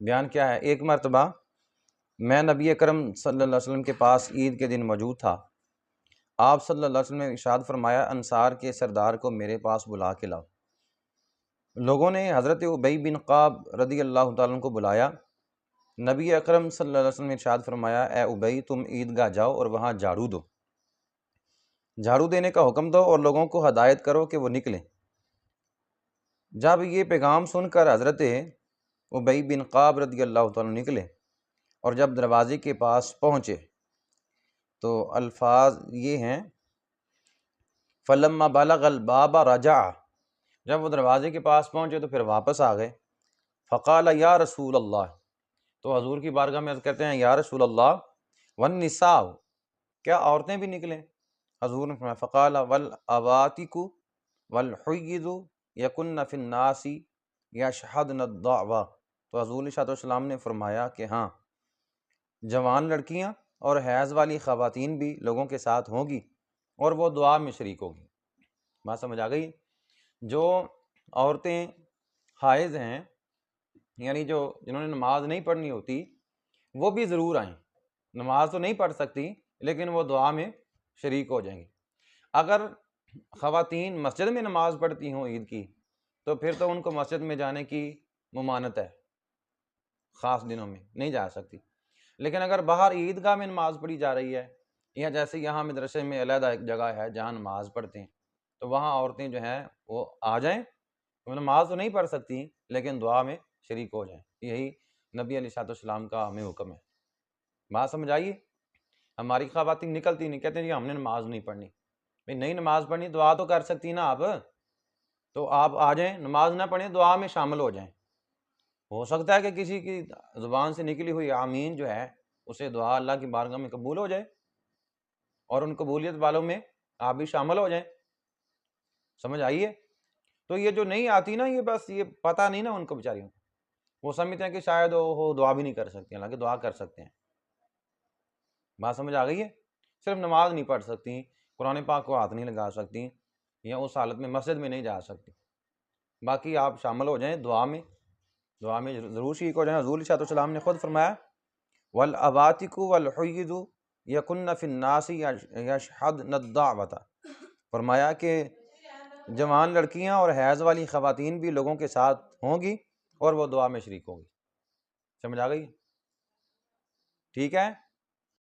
بیان کیا ہے؟ ایک مرتبہ میں نبی اکرم صلی اللہ علیہ وسلم کے پاس عید کے دن موجود تھا۔ آپ صلی اللہ علیہ وسلم نے ارشاد فرمایا، انصار کے سردار کو میرے پاس بلا کے لاؤ۔ لوگوں نے حضرت ابی بن قعب رضی اللہ تعالیٰ عنہ کو بلایا۔ نبی اکرم صلی اللہ علیہ وسلم نے ارشاد فرمایا، اے ابی، تم عیدگاہ جاؤ اور وہاں جھاڑو دو، جھاڑو دینے کا حکم دو اور لوگوں کو ہدایت کرو کہ وہ نکلیں۔ جب یہ پیغام سن کر حضرت ابی بن قعب رضی اللہ تعالیٰ عنہ نکلے اور جب دروازے کے پاس پہنچے تو الفاظ یہ ہیں، فلما بلغ الباب رجع، جب وہ دروازے کے پاس پہنچے تو پھر واپس آ گئے۔ فقال یا رسول اللہ، تو حضور کی بارگاہ میں عرض کرتے ہیں، یا رسول اللہ، والنساء، کیا عورتیں بھی نکلیں؟ حضور نے فرمایا، فقال والعواتق والحیض یکن فی الناس یشہدن الدعوہ، تو حضور صلی اللہ علیہ وسلم نے فرمایا کہ ہاں، جوان لڑکیاں اور حیض والی خواتین بھی لوگوں کے ساتھ ہوں گی اور وہ دعا میں شریک ہوگی۔ بات سمجھ آ گئی؟ جو عورتیں حائض ہیں، یعنی جنہوں نے نماز نہیں پڑھنی ہوتی، وہ بھی ضرور آئیں۔ نماز تو نہیں پڑھ سکتی لیکن وہ دعا میں شریک ہو جائیں گی۔ اگر خواتین مسجد میں نماز پڑھتی ہوں عید کی تو پھر تو ان کو مسجد میں جانے کی ممانعت ہے، خاص دنوں میں نہیں جا سکتی۔ لیکن اگر باہر عیدگاہ میں نماز پڑھی جا رہی ہے، یا جیسے یہاں مدرسے میں علیحدہ ایک جگہ ہے جہاں نماز پڑھتے ہیں، تو وہاں عورتیں جو ہیں وہ آ جائیں۔ وہ نماز تو نہیں پڑھ سکتی لیکن دعا میں شریک ہو جائیں۔ یہی نبی علیہ السلام کا ہمیں حکم ہے۔ بات سمجھ آئیے؟ ہماری خواتین نکلتی نہیں، کہتے ہیں جی ہم نے نماز نہیں پڑھنی۔ بھئی نہیں نماز پڑھنی، دعا تو کر سکتی نا آپ، تو آپ آ جائیں، نماز نہ پڑھیں، دعا میں شامل ہو جائیں۔ ہو سکتا ہے کہ کسی کی زبان سے نکلی ہوئی آمین جو ہے اسے دعا اللہ کی بارگاہ میں قبول ہو جائے، اور ان قبولیت والوں میں آپ بھی شامل ہو جائیں۔ سمجھ آئیے؟ تو یہ جو نہیں آتی نا، یہ بس یہ پتہ نہیں نا ان کو بیچاریوں کو، وہ سمجھتے ہیں کہ شاید وہ دعا بھی نہیں کر سکتے، حالانکہ دعا کر سکتے ہیں۔ بات سمجھ آ گئی ہے؟ صرف نماز نہیں پڑھ سکتی، قرآن پاک کو ہاتھ نہیں لگا سکتی، یا اس حالت میں مسجد میں نہیں جا سکتی۔ باقی آپ شامل ہو جائیں دعا میں ضرور شریک ہو جائیں۔ حضور صلی اللہ علیہ وسلم نے خود فرمایا، والعواتق والحیض یکن فی الناس یشہدن الدعوۃ، فرمایا کہ جوان لڑکیاں اور حیض والی خواتین بھی لوگوں کے ساتھ ہوں گی اور وہ دعا میں شریک ہوں گی۔ سمجھ آ گئی؟ ٹھیک ہے؟